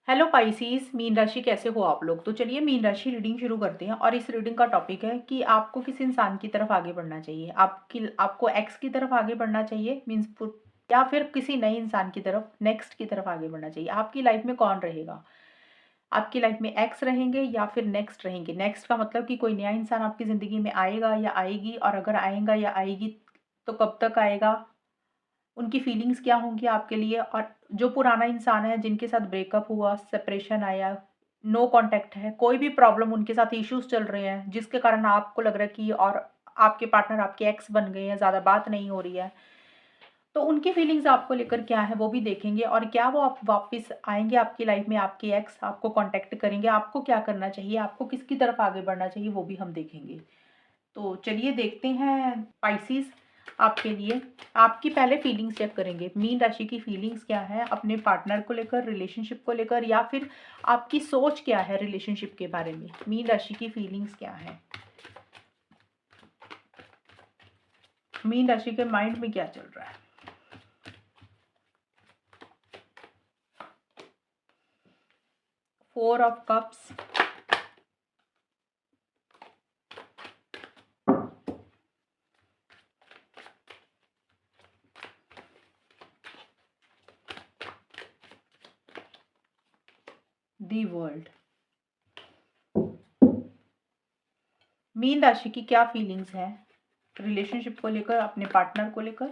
Hello पाइसीस, mean राशि कैसे हो आप लोग। तो चलिए मीन राशि रीडिंग शुरू करते हैं। और इस रीडिंग का टॉपिक है कि आपको किस इंसान की तरफ आगे बढ़ना चाहिए। आपको एक्स की तरफ आगे बढ़ना चाहिए, मीन्स या फिर किसी नए इंसान की तरफ, नेक्स्ट की तरफ आगे बढ़ना चाहिए। आपकी लाइफ में कौन रहेगा? आपकी लाइफ में एक्स रहेंगे या फिर नेक्स्ट रहेंगे। नेक्स्ट का मतलब कि कोई नया इंसान आपकी ज़िंदगी में आएगा या आएगी, और अगर आएगा या आएगी तो कब तक आएगा, उनकी फीलिंग्स क्या होंगी आपके लिए। और जो पुराना इंसान है, जिनके साथ ब्रेकअप हुआ, सेपरेशन आया, नो कांटेक्ट है, कोई भी प्रॉब्लम, उनके साथ इश्यूज चल रहे हैं जिसके कारण आपको लग रहा है कि और आपके पार्टनर आपके एक्स बन गए हैं, ज़्यादा बात नहीं हो रही है, तो उनकी फीलिंग्स आपको लेकर क्या है वो भी देखेंगे। और क्या वो आप वापस आएंगे आपकी लाइफ में, आपके एक्स आपको कांटेक्ट करेंगे, आपको क्या करना चाहिए, आपको किसकी तरफ आगे बढ़ना चाहिए, वो भी हम देखेंगे। तो चलिए देखते हैं पाइसेस, आपके लिए आपकी पहले फीलिंग्स चेक करेंगे। मीन राशि की फीलिंग्स क्या है अपने पार्टनर को लेकर, रिलेशनशिप को लेकर, या फिर आपकी सोच क्या है रिलेशनशिप के बारे में। मीन राशि की फीलिंग्स क्या है, मीन राशि के माइंड में क्या चल रहा है। Four of cups, the world. Mean राशि की क्या फीलिंग्स है रिलेशनशिप को लेकर, अपने पार्टनर को लेकर।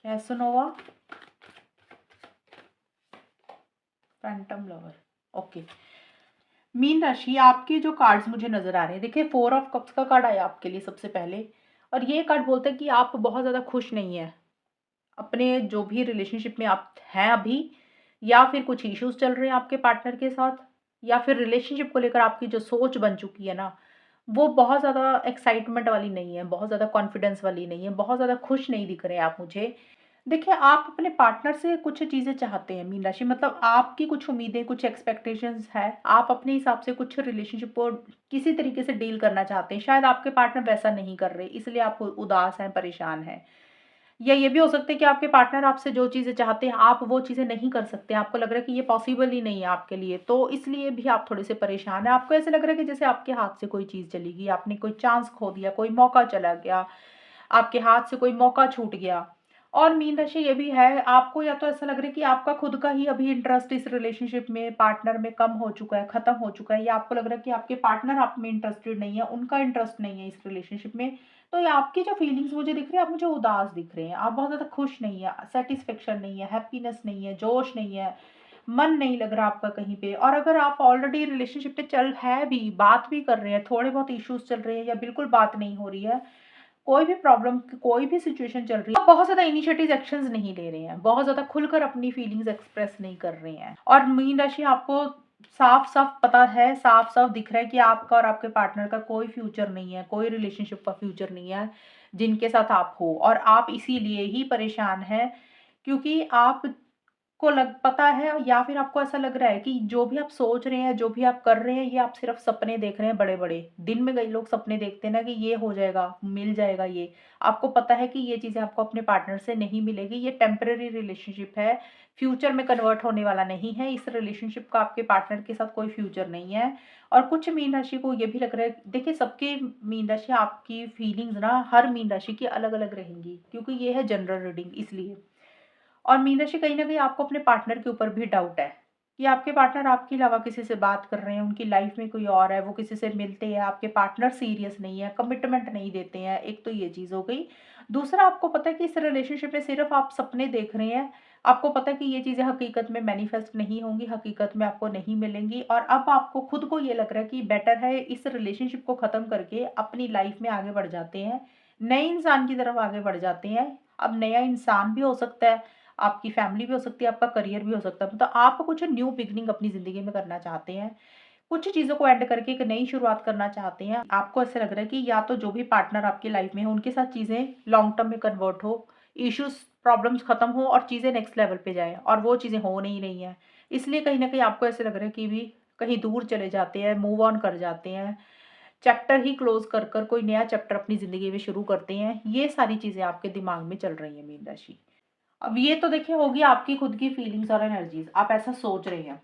Casanova, Phantom lover. Okay, mean राशि आपके जो कार्ड्स मुझे नजर आ रहे हैं, देखिए फोर ऑफ कप्स का कार्ड आया आपके लिए सबसे पहले। और ये कार्ड बोलता है कि आप बहुत ज़्यादा खुश नहीं है अपने जो भी रिलेशनशिप में आप हैं अभी, या फिर कुछ इश्यूज चल रहे हैं आपके पार्टनर के साथ, या फिर रिलेशनशिप को लेकर आपकी जो सोच बन चुकी है ना, वो बहुत ज़्यादा एक्साइटमेंट वाली नहीं है, बहुत ज़्यादा कॉन्फिडेंस वाली नहीं है, बहुत ज़्यादा खुश नहीं दिख रहे हैं आप मुझे। देखिए आप अपने पार्टनर से कुछ चीज़ें चाहते हैं मीन राशि, मतलब आपकी कुछ उम्मीदें, कुछ एक्सपेक्टेशंस है, आप अपने हिसाब से कुछ रिलेशनशिप को किसी तरीके से डील करना चाहते हैं। शायद आपके पार्टनर वैसा नहीं कर रहे, इसलिए आप उदास हैं, परेशान हैं। या ये भी हो सकता है कि आपके पार्टनर आपसे जो चीज़ें चाहते हैं आप वो चीज़ें नहीं कर सकते, आपको लग रहा है कि ये पॉसिबल ही नहीं है आपके लिए, तो इसलिए भी आप थोड़े से परेशान हैं। आपको ऐसे लग रहा है कि जैसे आपके हाथ से कोई चीज़ चली गई, आपने कोई चांस खो दिया, कोई मौका चला गया, आपके हाथ से कोई मौका छूट गया। और मीन राशि ये भी है, आपको या तो ऐसा लग रहा है कि आपका खुद का ही अभी इंटरेस्ट इस रिलेशनशिप में, पार्टनर में कम हो चुका है, खत्म हो चुका है, या आपको लग रहा है कि आपके पार्टनर आप में इंटरेस्टेड नहीं है, उनका इंटरेस्ट नहीं है इस रिलेशनशिप में। तो ये आपकी जो फीलिंग्स मुझे दिख रही है, आप मुझे उदास दिख रहे हैं, आप बहुत ज़्यादा खुश नहीं है, सेटिस्फेक्शन नहीं है, हैप्पीनेस नहीं है, जोश नहीं है, मन नहीं लग रहा आपका कहीं पे। और अगर आप ऑलरेडी रिलेशनशिप में चल है भी, बात भी कर रहे हैं, थोड़े बहुत इश्यूज चल रहे हैं, या बिल्कुल बात नहीं हो रही है, कोई भी प्रॉब्लम, कोई भी सिचुएशन चल रही है, आप बहुत ज़्यादा इनिशिएटिव एक्शंस नहीं ले रहे हैं, बहुत ज़्यादा खुलकर अपनी फीलिंग्स एक्सप्रेस नहीं कर रहे हैं। और मीन राशि आपको साफ साफ पता है, साफ साफ दिख रहा है कि आपका और आपके पार्टनर का कोई फ्यूचर नहीं है, कोई रिलेशनशिप का फ्यूचर नहीं है जिनके साथ आप हो। और आप इसीलिए ही परेशान हैं, क्योंकि आप को लग पता है, या फिर आपको ऐसा लग रहा है कि जो भी आप सोच रहे हैं, जो भी आप कर रहे हैं, ये आप सिर्फ सपने देख रहे हैं बड़े बड़े। दिन में कई लोग सपने देखते हैं ना कि ये हो जाएगा, मिल जाएगा, ये आपको पता है कि ये चीज़ें आपको अपने पार्टनर से नहीं मिलेगी, ये टेम्पररी रिलेशनशिप है, फ्यूचर में कन्वर्ट होने वाला नहीं है। इस रिलेशनशिप का आपके पार्टनर के साथ कोई फ्यूचर नहीं है। और कुछ मीन राशि को ये भी लग रहा है, देखिए सबके मीन राशि, आपकी फीलिंग्स ना हर मीन राशि की अलग अलग रहेंगी, क्योंकि ये है जनरल रीडिंग इसलिए। और मीन राशि कहीं न कहीं आपको अपने पार्टनर के ऊपर भी डाउट है कि आपके पार्टनर आपके अलावा किसी से बात कर रहे हैं, उनकी लाइफ में कोई और है, वो किसी से मिलते हैं, आपके पार्टनर सीरियस नहीं है, कमिटमेंट नहीं देते हैं। एक तो ये चीज़ हो गई। दूसरा, आपको पता है कि इस रिलेशनशिप में सिर्फ़ आप सपने देख रहे हैं। आपको पता है कि ये चीज़ें हकीकत में मैनिफेस्ट नहीं होंगी, हकीकत में आपको नहीं मिलेंगी, और अब आपको खुद को ये लग रहा है कि बेटर है इस रिलेशनशिप को ख़त्म करके अपनी लाइफ में आगे बढ़ जाते हैं, नए इंसान की तरफ आगे बढ़ जाते हैं। अब नया इंसान भी हो सकता है, आपकी फैमिली भी हो सकती है, आपका करियर भी हो सकता है, मतलब आप कुछ न्यू बिगिनिंग अपनी ज़िंदगी में करना चाहते हैं। कुछ चीज़ों को एंड करके एक नई शुरुआत करना चाहते हैं। आपको ऐसा लग रहा है कि या तो जो भी पार्टनर आपकी लाइफ में हो, उनके साथ चीज़ें लॉन्ग टर्म में कन्वर्ट हो, इश्यूज़, प्रॉब्लम्स खत्म हो और चीज़ें नेक्स्ट लेवल पे जाएँ, और वो चीज़ें हो नहीं रही हैं। इसलिए कहीं न कहीं आपको ऐसे लग रहा है कि भी कहीं दूर चले जाते हैं, मूव ऑन कर जाते हैं, चैप्टर ही क्लोज कर कर कोई नया चैप्टर अपनी ज़िंदगी में शुरू करते हैं। ये सारी चीज़ें आपके दिमाग में चल रही हैं मीन राशि। अब ये तो देखिए होगी आपकी खुद की फीलिंग्स और एनर्जीज, आप ऐसा सोच रहे हैं।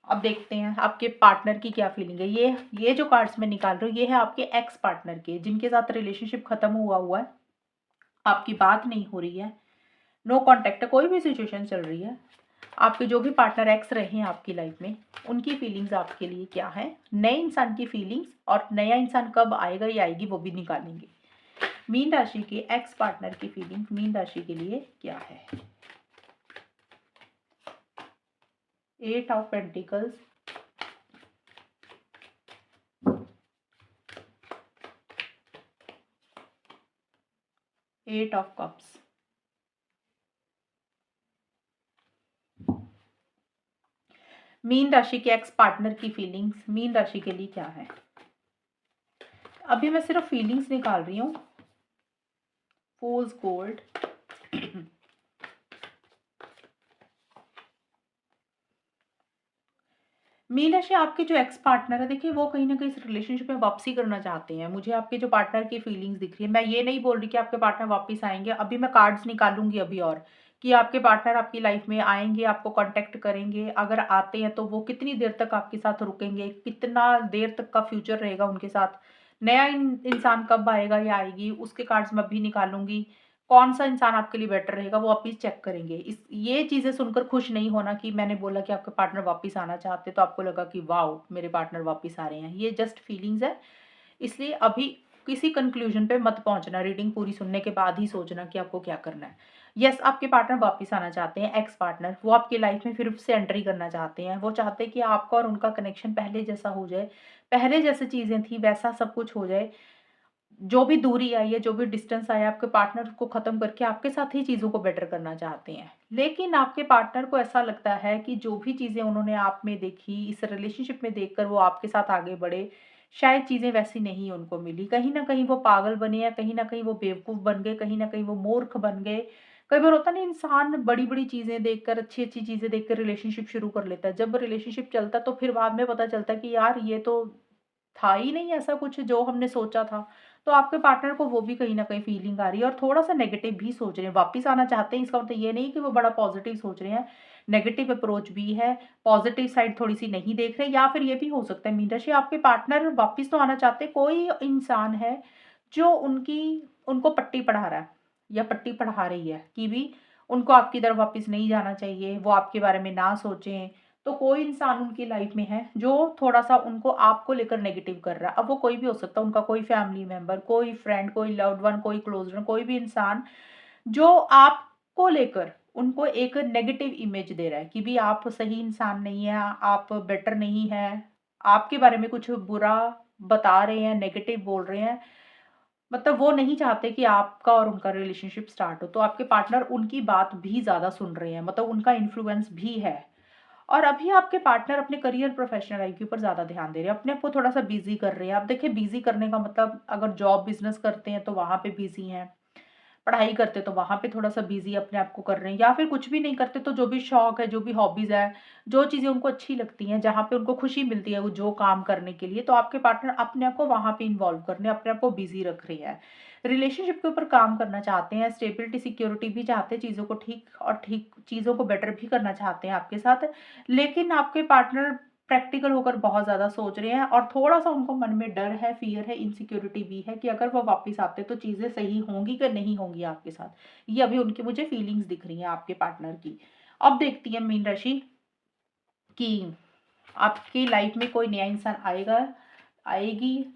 अब देखते हैं आपके पार्टनर की क्या फीलिंग है। ये जो कार्ड्स मैं निकाल रही हूँ ये है आपके एक्स पार्टनर के, जिनके साथ रिलेशनशिप खत्म हुआ है, आपकी बात नहीं हो रही है, नो कॉन्टेक्ट, कोई भी सिचुएशन चल रही है। आपके जो भी पार्टनर एक्स रहे हैं आपकी लाइफ में, उनकी फीलिंग्स आपके लिए क्या है, नए इंसान की फीलिंग्स, और नया इंसान कब आएगा या आएगी वो भी निकालेंगे। मीन राशि के एक्स पार्टनर की फीलिंग्स मीन राशि के लिए क्या है। 8 of pentacles, 8 of cups, mean राशि के एक्स पार्टनर की फीलिंग्स मीन राशि के लिए क्या है। अभी मैं सिर्फ फीलिंग्स निकाल रही हूँ। फूल्स गोल्ड, मीन राशि आपके जो एक्स पार्टनर है, देखिए वो कहीं ना कहीं इस रिलेशनशिप में वापसी करना चाहते हैं। मुझे आपके जो पार्टनर की फीलिंग्स दिख रही है। मैं ये नहीं बोल रही कि आपके पार्टनर वापस आएंगे, अभी मैं कार्ड्स निकालूंगी अभी और कि आपके पार्टनर आपकी लाइफ में आएंगे, आपको कांटेक्ट करेंगे। अगर आते हैं तो वो कितनी देर तक आपके साथ रुकेंगे, कितना देर तक का फ्यूचर रहेगा उनके साथ, नया इंसान कब आएगा या आएगी, उसके कार्ड्स मैं अभी निकालूंगी। कौन सा इंसान आपके लिए बेटर रहेगा वो आप ही चेक करेंगे। इस ये चीज़ें सुनकर खुश नहीं होना कि मैंने बोला कि आपके पार्टनर वापस आना चाहते तो आपको लगा कि वाओ मेरे पार्टनर वापस आ रहे हैं। ये जस्ट फीलिंग्स है, इसलिए अभी किसी कंक्लूजन पे मत पहुंचना। रीडिंग पूरी सुनने के बाद ही सोचना कि आपको क्या करना है। यस, आपके पार्टनर वापस आना चाहते हैं, एक्स पार्टनर वो आपकी लाइफ में फिर से एंट्री करना चाहते हैं। वो चाहते हैं कि आपका और उनका कनेक्शन पहले जैसा हो जाए, पहले जैसे चीज़ें थी वैसा सब कुछ हो जाए। जो भी दूरी आई है, जो भी डिस्टेंस आया, आपके पार्टनर को ख़त्म करके आपके साथ ही चीज़ों को बेटर करना चाहते हैं। लेकिन आपके पार्टनर को ऐसा लगता है कि जो भी चीज़ें उन्होंने आप में देखी, इस रिलेशनशिप में देखकर वो आपके साथ आगे बढ़े, शायद चीज़ें वैसी नहीं उनको मिली। कहीं न कहीं वो पागल बने हैं, कहीं न कहीं वो बेवकूफ़ बन गए, कहीं न कहीं वो मूर्ख बन गए। कई बार होता नहीं, इंसान बड़ी-बड़ी चीज़ें देखकर, अच्छी-अच्छी चीज़ें देखकर रिलेशनशिप शुरू कर लेता है। जब रिलेशनशिप चलता है तो फिर बाद में पता चलता है कि यार ये तो था ही नहीं ऐसा कुछ जो हमने सोचा था। तो आपके पार्टनर को वो भी कहीं न कहीं फीलिंग आ रही है और थोड़ा-सा नेगेटिव भी सोच रहे हैं। वापस आना चाहते हैं, इसका मतलब ये नहीं कि वो बड़ा पॉज़िटिव सोच रहे हैं। नेगेटिव अप्रोच भी है, पॉज़िटिव साइड थोड़ी-सी नहीं देख रहे, या फिर ये भी हो सकता है मीन राशि आपके पार्टनर वापस तो आना चाहते हैं। कोई इंसान है जो उनको पट्टी पढ़ा रहा है या पट्टी पढ़ा रही है कि भी उनको आपकी तरफ वापस नहीं जाना चाहिए, वो आपके बारे में ना सोचें। तो कोई इंसान उनकी लाइफ में है जो थोड़ा-सा उनको आपको लेकर नेगेटिव कर रहा है। अब वो कोई भी हो सकता है, उनका कोई फैमिली मेंबर, कोई फ्रेंड, कोई लव्ड वन, कोई क्लोज़ वन, कोई भी इंसान जो आपको लेकर उनको एक नेगेटिव इमेज दे रहा है कि भी आप सही इंसान नहीं हैं, आप बेटर नहीं हैं, आपके बारे में कुछ बुरा बता रहे हैं, नेगेटिव बोल रहे हैं। मतलब वो नहीं चाहते कि आपका और उनका रिलेशनशिप स्टार्ट हो। तो आपके पार्टनर उनकी बात भी ज़्यादा सुन रहे हैं, मतलब उनका इन्फ्लुएंस भी है। और अभी आपके पार्टनर अपने करियर प्रोफेशनल लाइफ के ऊपर ज़्यादा ध्यान दे रहे हैं, अपने आप को थोड़ा-सा बिज़ी कर रहे हैं। अब देखिए बिज़ी करने का मतलब, अगर जॉब बिज़नेस करते हैं तो वहाँ पे बिज़ी हैं, पढ़ाई करते तो वहाँ पे थोड़ा-सा बिज़ी अपने आप को कर रहे हैं, या फिर कुछ भी नहीं करते तो जो भी शौक है, जो भी हॉबीज़ है, जो चीज़ें उनको अच्छी लगती हैं, जहाँ पे उनको खुशी मिलती है वो जो काम करने के लिए, तो आपके पार्टनर अपने आप को वहाँ पे इन्वॉल्व करने, अपने आप को बिज़ी रख रहे हैं। रिलेशनशिप के ऊपर काम करना चाहते हैं, स्टेबिलिटी, सिक्योरिटी भी चाहते हैं, चीज़ों को ठीक चीज़ों को बेटर भी करना चाहते हैं आपके साथ। लेकिन आपके पार्टनर प्रैक्टिकल होकर बहुत ज़्यादा सोच रहे हैं और थोड़ा-सा उनको मन में डर है, फ़ियर है, इनसिक्योरिटी भी है कि अगर वो वापस आते तो चीज़ें सही होंगी कि नहीं होंगी आपके साथ। ये अभी उनकी मुझे फीलिंग्स दिख रही हैं आपके पार्टनर की। अब देखती हैं मीन राशि कि आपकी लाइफ में कोई नया इंसान आएगा, आएगी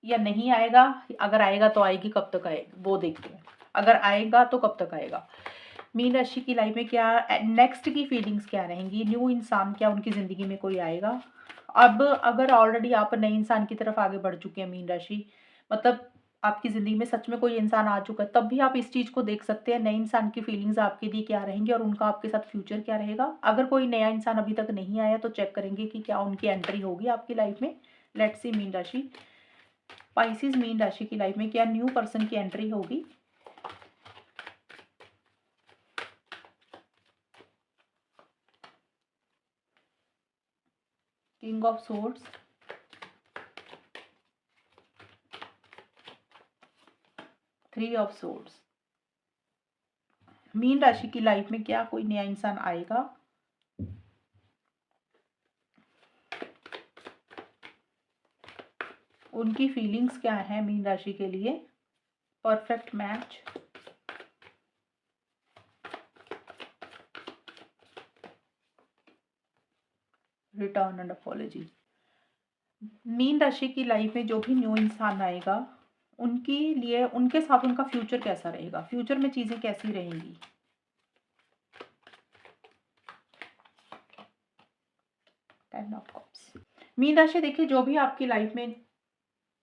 या नहीं आएगा? अगर आएगा तो आएगी, कब तक आएगा वो देखते हैं। अगर आएगा तो कब तक आएगा? मीन राशि की लाइफ में क्या नेक्स्ट की फीलिंग्स क्या रहेंगी? न्यू इंसान क्या उनकी ज़िंदगी में कोई आएगा? अब अगर ऑलरेडी आप नए इंसान की तरफ आगे बढ़ चुके हैं मीन राशि, मतलब आपकी ज़िंदगी में सच में कोई इंसान आ चुका है, तब भी आप इस चीज़ को देख सकते हैं नए इंसान की फीलिंग्स आपके लिए क्या रहेंगी और उनका आपके साथ फ्यूचर क्या रहेगा। अगर कोई नया इंसान अभी तक नहीं आया तो चेक करेंगे कि क्या उनकी एंट्री होगी आपकी लाइफ में। लेट्स सी मीन राशि, स्पाइसिस मीन राशि की लाइफ में क्या न्यू पर्सन की एंट्री होगी? King of swords, 3 of swords. Mean राशि की लाइफ में क्या कोई नया इंसान आएगा? उनकी फीलिंग्स क्या है मीन राशि के लिए? Perfect match, return and apology. Mean राशि की लाइफ में जो भी न्यू इंसान आएगा उनके लिए, उनके साथ उनका फ्यूचर कैसा रहेगा, फ्यूचर में चीजें कैसी रहेंगी? 10 ऑफ कप्स। मीन राशि देखिए, जो भी आपकी लाइफ में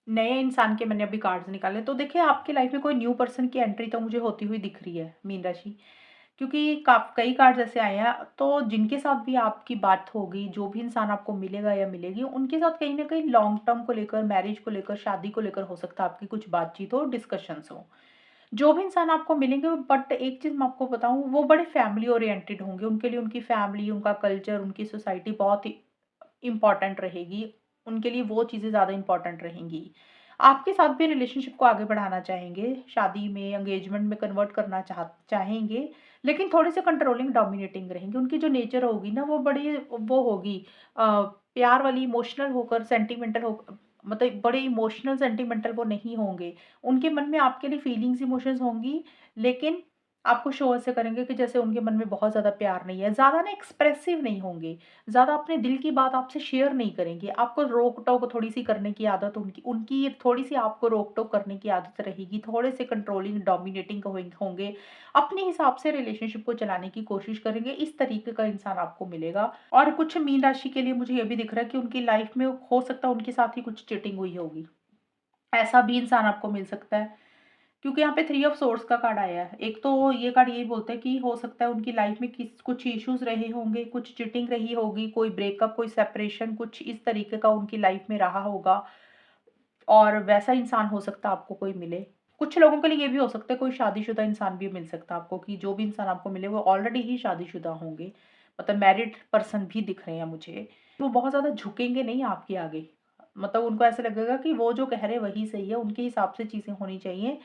नए इंसान के मैंने अभी कार्ड्स निकाले, तो देखिए आपकी लाइफ में कोई न्यू पर्सन की एंट्री तो मुझे होती हुई दिख रही है मीन राशि, क्योंकि कई कार्ड्स ऐसे आए हैं तो जिनके साथ भी आपकी बात होगी, जो भी इंसान आपको मिलेगा या मिलेगी, उनके साथ कहीं ना कहीं लॉन्ग टर्म को लेकर, मैरिज को लेकर, शादी को लेकर हो सकता है आपकी कुछ बातचीत हो, डिस्कशंस हो। जो भी इंसान आपको मिलेंगे, बट एक चीज़ मैं आपको बताऊं, वो बड़े फैमिली ओरिएंटेड होंगे। उनके लिए उनकी फैमिली, उनका कल्चर, उनकी सोसाइटी बहुत ही इम्पॉर्टेंट रहेगी। उनके लिए वो चीज़ें ज़्यादा इम्पॉर्टेंट रहेंगी। आपके साथ भी रिलेशनशिप को आगे बढ़ाना चाहेंगे, शादी में, एंगेजमेंट में कन्वर्ट करना चाहेंगे, लेकिन थोड़े से कंट्रोलिंग, डोमिनेटिंग रहेंगे। उनकी जो नेचर होगी ना, वो बड़ी वो होगी प्यार वाली, इमोशनल होकर, सेंटिमेंटल हो, मतलब बड़े इमोशनल सेंटिमेंटल वो नहीं होंगे। उनके मन में आपके लिए फीलिंग्स, इमोशंस होंगी, लेकिन आपको शो ऐसे करेंगे कि जैसे उनके मन में बहुत ज़्यादा प्यार नहीं है। ज़्यादा ना एक्सप्रेसिव नहीं होंगे, ज़्यादा अपने दिल की बात आपसे शेयर नहीं करेंगे। आपको रोक-टोक थोड़ी-सी करने की आदत उनकी उनकी थोड़ी-सी आपको रोक-टोक करने की आदत रहेगी। थोड़े से कंट्रोलिंग, डोमिनेटिंग होंगे। अपने हिसाब से रिलेशनशिप को चलाने की कोशिश करेंगे। इस तरीके का इंसान आपको मिलेगा। और कुछ मीन राशि के लिए मुझे ये भी दिख रहा है कि उनकी लाइफ में हो सकता है उनके साथ ही कुछ चीटिंग हुई होगी। ऐसा भी इंसान आपको मिल सकता है, क्योंकि यहाँ पे 3 ऑफ सोर्ड्स का कार्ड आया है। एक तो ये कार्ड यही बोलता है कि हो सकता है उनकी लाइफ में कुछ इश्यूज रहे होंगे, कुछ चीटिंग रही होगी, कोई ब्रेकअप, कोई सेपरेशन, कुछ इस तरीके का उनकी लाइफ में रहा होगा, और वैसा इंसान हो सकता है आपको कोई मिले। कुछ लोगों के लिए ये भी हो सकता है कोई शादीशुदा इंसान भी मिल सकता है आपको, कि जो भी इंसान आपको मिले वो ऑलरेडी ही शादीशुदा होंगे, मतलब मैरिड पर्सन भी दिख रहे हैं मुझे। वो बहुत ज़्यादा झुकेंगे नहीं आपके आगे, मतलब उनको ऐसा लगेगा कि वो जो कह रहे हैं वही सही है, उनके हिसाब से चीज़ें होनी चाहिए।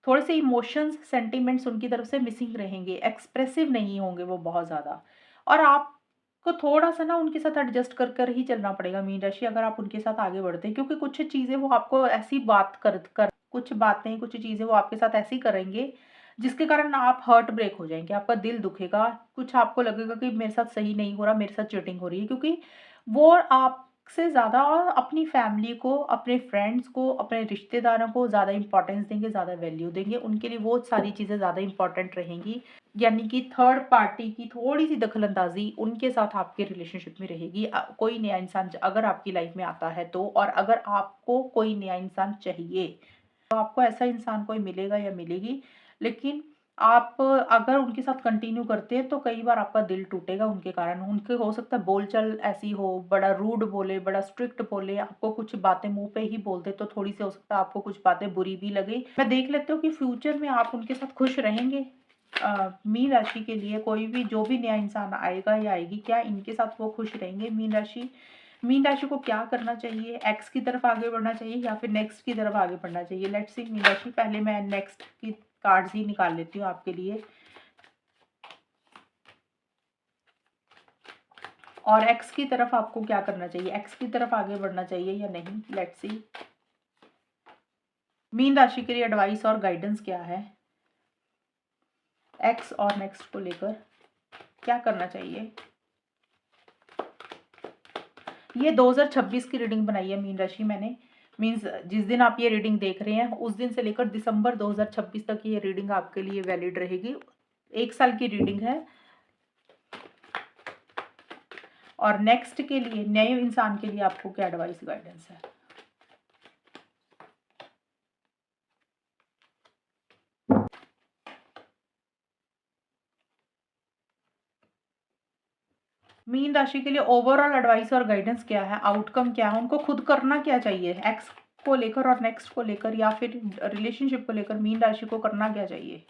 थोड़े से इमोशंस, सेंटिमेंट्स उनकी तरफ से मिसिंग रहेंगे, एक्सप्रेसिव नहीं होंगे वो बहुत ज़्यादा। और आपको थोड़ा-सा ना उनके साथ एडजस्ट कर कर ही चलना पड़ेगा मीन राशि, अगर आप उनके साथ आगे बढ़ते हैं, क्योंकि कुछ चीज़ें वो आपको ऐसी बात कर कुछ बातें, कुछ चीज़ें वो आपके साथ ऐसी करेंगे, जिसके कारण आप हर्ट ब्रेक हो जाएँगे, आपका दिल दुखेगा, कुछ आपको लगेगा कि मेरे साथ सही नहीं हो रहा, मेरे साथ चीटिंग हो रही है, क्योंकि वो आपसे ज़्यादा अपनी फैमिली को, अपने फ्रेंड्स को, अपने रिश्तेदारों को ज़्यादा इम्पोर्टेंस देंगे, ज़्यादा वैल्यू देंगे। उनके लिए वो सारी चीज़ें ज़्यादा इम्पोर्टेंट रहेंगी। यानी कि थर्ड पार्टी की थोड़ी-सी दखल-अंदाज़ी उनके साथ आपके रिलेशनशिप में रहेगी। कोई नया इंसान अगर आपकी लाइफ में आता है तो, और अगर आपको कोई नया इंसान चाहिए, तो आपको ऐसा इंसान कोई मिलेगा या मिलेगी। लेकिन आप अगर उनके साथ कंटिन्यू करते हैं तो कई बार आपका दिल टूटेगा उनके कारण। उनके हो सकता है बोलचाल ऐसी हो, बड़ा रूड बोले, बड़ा स्ट्रिक्ट बोले, आपको कुछ बातें मुँह पे ही बोल दे, तो थोड़ी-सी हो सकता है आपको कुछ बातें बुरी भी लगे। मैं देख लेती हूँ कि फ्यूचर में आप उनके साथ खुश रहेंगे। मीन राशि के लिए कोई भी, जो भी नया इंसान आएगा या आएगी, क्या इनके साथ वो खुश रहेंगे मीन राशि? मीन राशि को क्या करना चाहिए? एक्स की तरफ आगे बढ़ना चाहिए या फिर नेक्स्ट की तरफ आगे बढ़ना चाहिए? लेट्स सी मीन राशि, पहले मैं नेक्स्ट की कार्ड्स ही निकाल लेती हूँ आपके लिए। और एक्स की तरफ आपको क्या करना चाहिए? एक्स की तरफ आगे बढ़ना चाहिए या नहीं? Let's see. मीन राशि के लिए एडवाइस और गाइडेंस क्या है? एक्स और नेक्स्ट को लेकर क्या करना चाहिए? ये 2026 की रीडिंग बनाई है मीन राशि मैंने। मीन्स जिस दिन आप ये रीडिंग देख रहे हैं उस दिन से लेकर दिसंबर 2026 तक ये रीडिंग आपके लिए वैलिड रहेगी। 1 साल की रीडिंग है। और नेक्स्ट के लिए, नए इंसान के लिए आपको क्या एडवाइस, गाइडेंस है? मीन राशि के लिए ओवरऑल एडवाइस और गाइडेंस क्या है, आउटकम क्या है, उनको खुद करना क्या चाहिए एक्स को लेकर और नेक्स्ट को लेकर, या फिर रिलेशनशिप को लेकर मीन राशि को करना क्या चाहिए?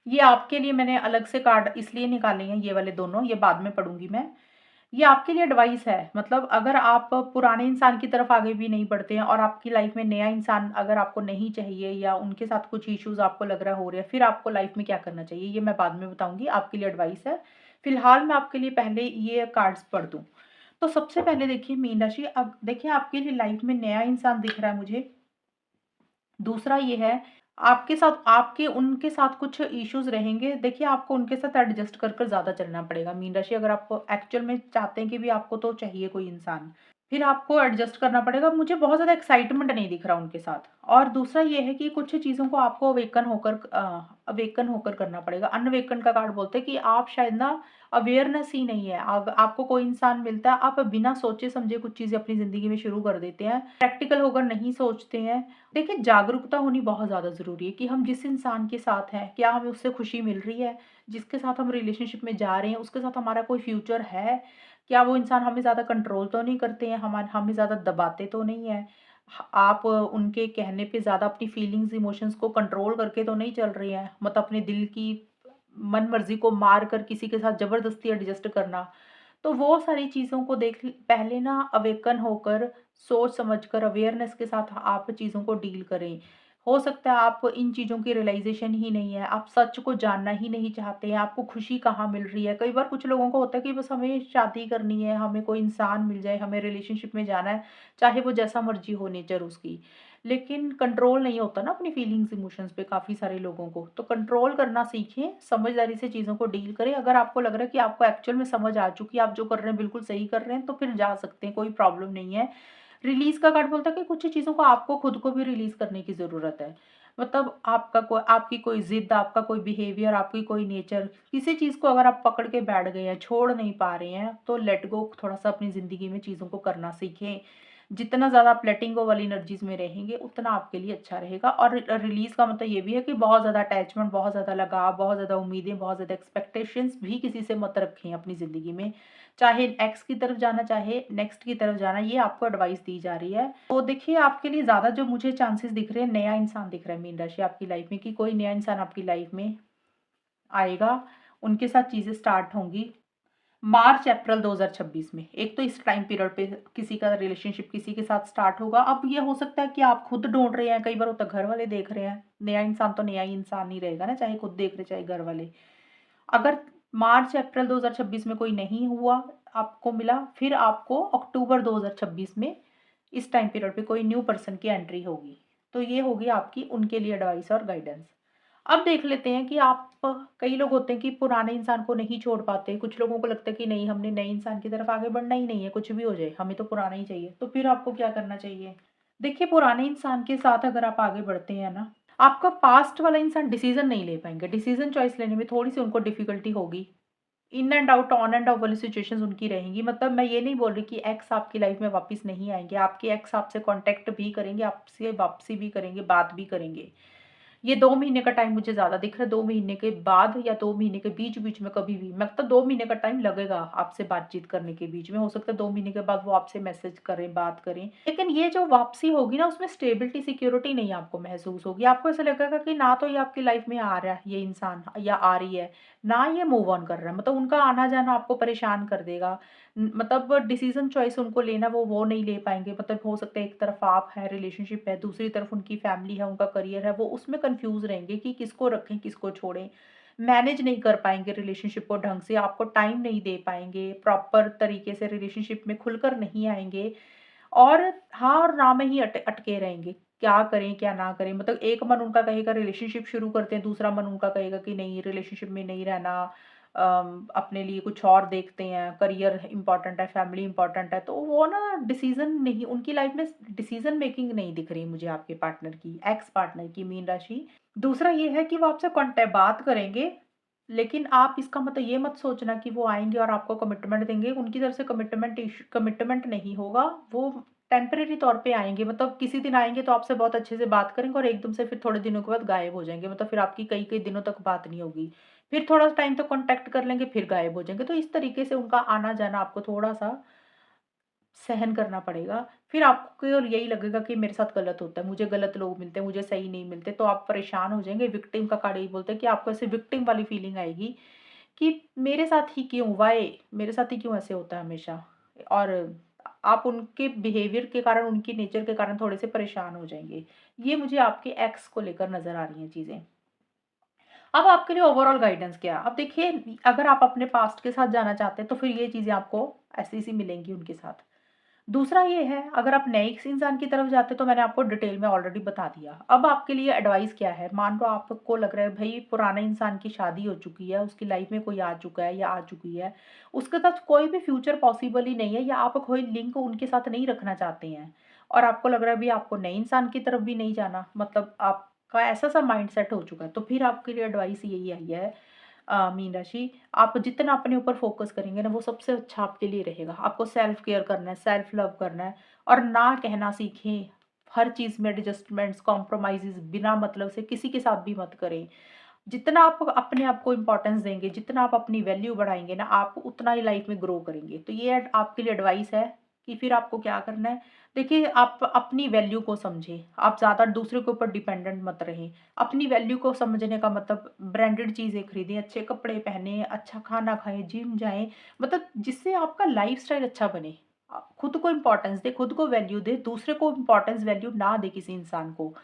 ये आपके लिए मैंने अलग से कार्ड इसलिए निकाले हैं, ये वाले दोनों, ये बाद में पढ़ूँगी मैं। ये आपके लिए एडवाइस है, मतलब अगर आप पुराने इंसान की तरफ आगे भी नहीं बढ़ते हैं और आपकी लाइफ में नया इंसान अगर आपको नहीं चाहिए या उनके साथ कुछ इश्यूज़ आपको लग रहा हो रहे हैं, फिर आपको लाइफ में क्या करना चाहिए, ये मैं बाद में बताऊँगी, आपके लिए एडवाइस है। फिलहाल मैं आपके लिए पहले ये कार्ड्स पढ़ दूँ। तो सबसे पहले देखिए मीन राशि, अब देखिए आपके लिए लाइफ में नया इंसान दिख रहा है मुझे। दूसरा ये है, आपके साथ आपके उनके साथ कुछ इश्यूज़ रहेंगे। देखिए, आपको उनके साथ एडजस्ट कर कर ज़्यादा चलना पड़ेगा मीन राशि, अगर आप एक्चुअल में चाहते हैं कि भी आपको तो चाहिए कोई इंसान। फिर आपको एडजस्ट करना पड़ेगा। मुझे बहुत ज़्यादा एक्साइटमेंट नहीं दिख रहा उनके साथ। और दूसरा ये है कि कुछ चीज़ों को आपको अवेकन होकर करना पड़ेगा। अनअवेकन का कार्ड बोलते हैं कि आप शायद ना अवेयरनेस ही नहीं है। आपको कोई इंसान मिलता है, आप बिना सोचे-समझे कुछ चीज़ें अपनी ज़िंदगी में शुरू कर देते हैं। प्रैक्टिकल होकर नहीं सोचते हैं। देखिए, जागरूकता होनी बहुत ज़्यादा ज़रूरी है कि हम जिस इंसान के साथ हैं, क्या हमें उससे खुशी मिल रही है? जिसके साथ हम रिलेशनशिप में जा रहे हैं, उसके साथ हमारा कोई फ्यूचर है? क्या वो इंसान हमें ज़्यादा कंट्रोल तो नहीं करते हैं, हमें ज़्यादा दबाते तो नहीं हैं? आप उनके कहने पे ज़्यादा अपनी फीलिंग्स, इमोशंस को कंट्रोल करके तो नहीं चल रही हैं? मतलब अपने दिल की मन मर्ज़ी को मार कर किसी के साथ ज़बरदस्ती एडजस्ट करना। तो वो सारी चीज़ों को पहले ना अवेकन होकर, सोच समझकर, अवेयरनेस के साथ आप चीज़ों को डील करें। हो सकता है आपको इन चीज़ों की रियलाइज़ेशन ही नहीं है, आप सच को जानना ही नहीं चाहते हैं, आपको खुशी कहाँ मिल रही है। कई बार कुछ लोगों को होता है कि बस हमें शादी करनी है, हमें कोई इंसान मिल जाए, हमें रिलेशनशिप में जाना है, चाहे वो जैसा मर्ज़ी हो नेचर उसकी। लेकिन कंट्रोल नहीं होता ना अपनी फीलिंग्स, इमोशंस पे काफ़ी सारे लोगों को। तो कंट्रोल करना सीखें, समझदारी से चीज़ों को डील करें। अगर आपको लग रहा है कि आपको एक्चुअल में समझ आ चुकी है, आप जो कर रहे हैं बिल्कुल सही कर रहे हैं, तो फिर जा सकते हैं, कोई प्रॉब्लम नहीं है। रिलीज़ का कार्ड बोलता है कि कुछ चीज़ों को आपको खुद को भी रिलीज़ करने की ज़रूरत है। मतलब आपकी कोई ज़िद, आपका कोई बिहेवियर, आपकी कोई नेचर, किसी चीज़ को अगर आप पकड़ के बैठ गए हैं, छोड़ नहीं पा रहे हैं, तो लेट गो थोड़ा-सा अपनी ज़िंदगी में चीज़ों को करना सीखें। जितना ज़्यादा आप लेटिंग गो वाली एनर्जीज़ में रहेंगे, उतना आपके लिए अच्छा रहेगा। और रिलीज़ का मतलब ये भी है कि बहुत ज़्यादा अटैचमेंट, बहुत ज़्यादा लगाव, बहुत ज़्यादा उम्मीदें, बहुत ज़्यादा एक्सपेक्टेशंस भी किसी से मत रखें अपनी ज़िंदगी में। चाहे एक्स की तरफ जाना, चाहे नेक्स्ट की तरफ जाना, ये आपको एडवाइस दी जा रही है। तो देखिए, आपके लिए ज़्यादा जो मुझे चांसेस दिख रहे हैं, नया इंसान दिख रहा है मीन राशि आपकी लाइफ़ में, कि कोई नया इंसान आपकी लाइफ़ में आएगा, उनके साथ चीज़ें स्टार्ट होंगी। मार्च अप्रैल 2026 में, एक तो इस टाइम पीरियड पे किसी का रिलेशनशिप किसी के साथ स्टार्ट होगा। अब ये हो सकता है कि आप खुद ढूँढ रहे हैं, कई बार होता है घर वाले देख रहे हैं। नया इंसान तो नया ही इंसान ही रहेगा ना, चाहे खुद देख रहे, चाहे घर वाले। अगर मार्च अप्रैल 2026 में कोई नहीं हुआ, आपको मिला, फिर आपको अक्टूबर 2026 में इस टाइम पीरियड पे कोई न्यू पर्सन की एंट्री होगी। तो ये होगी आपकी उनके लिए एडवाइस और गाइडेंस। अब देख लेते हैं कि आप, कई लोग होते हैं कि पुराने इंसान को नहीं छोड़ पाते। कुछ लोगों को लगता है कि नहीं, हमने नए इंसान की तरफ आगे बढ़ना ही नहीं है, कुछ भी हो जाए, हमें तो पुराना ही चाहिए। तो फिर आपको क्या करना चाहिए? देखिए, पुराने इंसान के साथ अगर आप आगे बढ़ते हैं ना, आपका पास्ट वाला इंसान डिसीज़न नहीं ले पाएँगे। डिसीज़न चॉइस लेने में थोड़ी-सी उनको डिफ़िकल्टी होगी। In and out, on end of वाली सिचुएशंस उनकी रहेंगी। मतलब मैं ये नहीं बोल रही कि एक्स आपकी लाइफ़ में वापस नहीं आएँगे। आपके एक्स आपसे कॉन्टैक्ट भी करेंगे, आपसे वापसी भी करेंगे, बात भी करेंगे। ये 2 महीने का टाइम मुझे ज़्यादा दिख रहा है, 2 महीने के बाद या 2 महीने के बीच-बीच में कभी भी। मतलब 2 महीने का टाइम लगेगा आपसे बातचीत करने के बीच में। हो सकता है 2 महीने के बाद वो आपसे मैसेज करें, बात करें। लेकिन ये जो वापसी होगी ना, उसमें स्टेबिलिटी, सिक्योरिटी नहीं आपको महसूस होगी। आपको ऐसा लगेगा कि ना तो ये आपकी लाइफ़ में आ रहा है ये इंसान, या आ रही है, ना ये मूव ऑन कर रहा है। मतलब उनका आना-जाना आपको परेशान कर देगा। मतलब डिसीज़न चॉइस उनको लेना, वो नहीं ले पाएँगे। मतलब हो सकता है एक तरफ आप हैं, रिलेशनशिप है, दूसरी तरफ उनकी फैमिली है, उनका करियर है, वो उसमें कन्फ्यूज़ रहेंगे कि किसको रखें, किसको छोड़ें। मैनेज नहीं कर पाएँगे रिलेशनशिप को ढंग से, आपको टाइम नहीं दे पाएँगे, प्रॉपर तरीके से रिलेशनशिप में खुलकर नहीं आएँगे। और हाँ और ना में ही अटके रहेंगे। क्या करें, क्या ना करें? मतलब एक मन उनका कहेगा रिलेशनशिप शुरू करते हैं, दूसरा मन उनका कहेगा कि नहीं, रिलेशनशिप में नहीं रहना, अपने लिए कुछ और देखते हैं, करियर इम्पोर्टेंट है, फैमिली इम्पोर्टेंट है। तो वो ना डिसीज़न नहीं, उनकी लाइफ़ में डिसीज़न मेकिंग नहीं दिख रही मुझे आपके पार्टनर की, एक्स पार्टनर की, मीन राशि। दूसरा ये है कि वो आपसे बात करेंगे, लेकिन आप इसका मतलब ये मत सोचना कि वो आएँगे और आपको कमिटमेंट देंगे। उनकी तरफ से कमिटमेंट नहीं होगा। वो टेम्परेरी तौर पे आएँगे, मतलब किसी दिन आएँगे तो आपसे बहुत अच्छे से बात करेंगे और एकदम से फिर थोड़े दिनों के बाद गायब हो जाएँगे। मतलब फिर आपकी कई-कई दिनों तक बात नहीं होगी। फिर थोड़ा टाइम तक कॉन्टैक्ट कर लेंगे, फिर गायब हो जाएँगे। तो इस तरीके से उनका आना-जाना आपको थोड़ा-सा सहन करना पड़ेगा। फिर आपको यही लगेगा कि मेरे साथ गलत होता है, मुझे गलत लोग मिलते हैं, मुझे सही नहीं मिलते, तो आप परेशान हो जाएँगे। विक्टिम का कार्ड यही बोलता है कि आपको ऐसे विक्टिम वाली फीलिंग आएगी कि मेरे साथ ही क्यों? व्हाय? मेरे साथ ही क्यों ऐसे होता है हमेशा? और आप उनके बिहेवियर के कारण, उनकी नेचर के कारण थोड़े-से परेशान हो जाएँगे। ये मुझे आपके एक्स को लेकर नज़र आ रही हैं चीज़ें। अब आपके लिए ओवरऑल गाइडेंस क्या है? अब देखिए, अगर आप अपने पास्ट के साथ जाना चाहते हैं, तो फिर ये चीज़ें आपको ऐसी-ऐसी मिलेंगी उनके साथ। दूसरा ये है, अगर आप नए किसी इंसान की तरफ जाते हैं, तो मैंने आपको डिटेल में ऑलरेडी बता दिया। अब आपके लिए एडवाइस क्या है? मान लो आपको लग रहा है भई पुराने इंसान की शादी हो चुकी है, उसकी लाइफ में कोई आ चुका है या आ चुकी है, उसके साथ कोई भी फ्यूचर पॉसिबल ही नहीं है, या आप कोई लिंक उनके साथ नहीं रखना चाहते हैं, और आपको लग रहा है अभी आपको नए इंसान की तरफ भी नहीं जाना, मतलब आपका ऐसा-सा माइंडसेट हो चुका है, तो फिर आपके लिए एडवाइस यही आई है, मीन राशि, आप जितना अपने ऊपर फ़ोकस करेंगे ना, वो सबसे अच्छा आपके लिए रहेगा। आपको सेल्फ केयर करना है, सेल्फ लव करना है, और ना कहना सीखें। हर चीज़ में एडजस्टमेंट्स, कॉम्प्रोमाइज़ेज़ बिना मतलब से किसी के साथ भी मत करें। जितना आप अपने आप को इम्पोर्टेंस देंगे, जितना आप अपनी वैल्यू बढ़ाएँगे ना, आप उतना ही लाइफ़ में ग्रो करेंगे। तो ये आपके लिए एडवाइस है कि फिर आपको क्या करना है। देखिए, आप अपनी वैल्यू को समझें, आप ज़्यादा दूसरे के ऊपर डिपेंडेंट मत रहें। अपनी वैल्यू को समझने का मतलब ब्रांडेड चीज़ें खरीदें, अच्छे कपड़े पहनें, अच्छा खाना खाएँ, जिम जाएँ, मतलब जिससे आपका लाइफ़स्टाइल अच्छा बने। खुद को इम्पोर्टेंस दें, खुद को वैल्यू दें, दूसरे को इम्पोर्टेंस वैल्यू ना दें किसी इंसान को।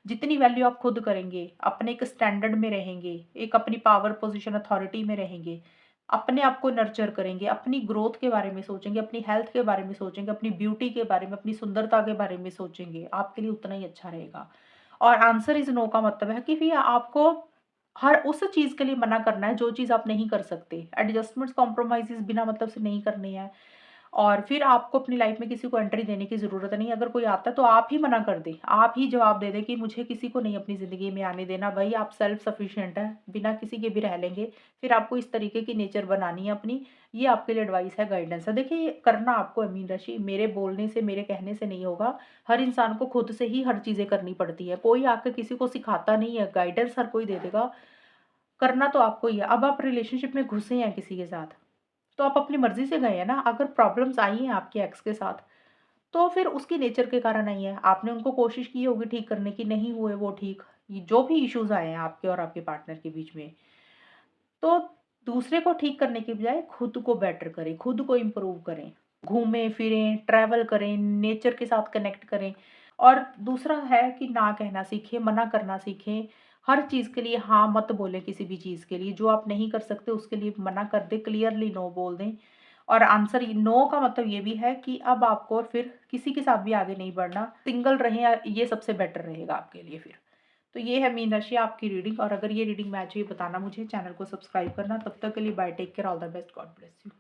जितनी वैल्यू आप खुद करेंगे, अपने एक स्टैंडर्ड में रहेंगे, एक अपनी पावर पोज़ीशन अथॉरिटी में रहेंगे, अपने आप को नर्चर करेंगे, अपनी ग्रोथ के बारे में सोचेंगे, अपनी हेल्थ के बारे में सोचेंगे, अपनी ब्यूटी के बारे में, अपनी सुंदरता के बारे में सोचेंगे, आपके लिए उतना ही अच्छा रहेगा। और आंसर इज़ नो का मतलब है कि भई आपको हर उस चीज़ के लिए मना करना है जो चीज़ आप नहीं कर सकते। एडजस्टमेंट्स, कॉम्प्रोमाइज़ेज़ बिना मतलब से नहीं करने हैं। और फिर आपको अपनी लाइफ में किसी को एंट्री देने की ज़रूरत नहीं है। अगर कोई आता है तो आप ही मना कर दें। आप ही जवाब दे दें कि मुझे किसी को नहीं अपनी ज़िंदगी में आने देना, भई आप सेल्फ सफिशिएंट हैं, बिना किसी के भी रह लेंगे। फिर आपको इस तरीके की नेचर बनानी है अपनी। ये आपके लिए एडवाइस है, गाइडेंस है। देखिए, ये करना आपको है मीन राशि, मेरे बोलने से, मेरे कहने से नहीं होगा। हर इंसान को खुद से ही हर चीज़ें करनी पड़ती है। कोई आके किसी को सिखाता नहीं है, गाइडेंस हर कोई दे देगा। करना तो आपको ही है। अब आप रिलेशनशिप में घुसे हैं किसी के साथ, तो आप अपनी मर्ज़ी से गए हैं ना। अगर प्रॉब्लम्स आई हैं आपके एक्स के साथ, तो फिर उसकी नेचर के कारण आई है। आपने उनको कोशिश की होगी ठीक करने की, नहीं हुए वो ठीक। ये जो भी इश्यूज़ आए हैं आपके और आपके पार्टनर के बीच में, तो दूसरे को ठीक करने की बजाय खुद को बेटर करें, खुद को इम्प्रूव करें। घूमें-फिरें, ट्रैवल करें, नेचर के साथ कनेक्ट करें। और दूसरा है कि ना कहना सीखें, मना करना सीखें। हर चीज़ के लिए हाँ मत बोलें, किसी भी चीज़ के लिए। जो आप नहीं कर सकते उसके लिए मना कर दें, क्लियरली नो बोल दें। और आंसर नो का मतलब ये भी है कि अब आपको फिर किसी के साथ भी आगे नहीं बढ़ना, सिंगल रहें, ये सबसे बेटर रहेगा आपके लिए फिर। तो ये है मीन राशि आपकी रीडिंग, और अगर ये रीडिंग मैच हुई बताना मुझे, चैनल को सब्सक्राइब करना। तब तक के लिए bye, take care, all the best, God bless you.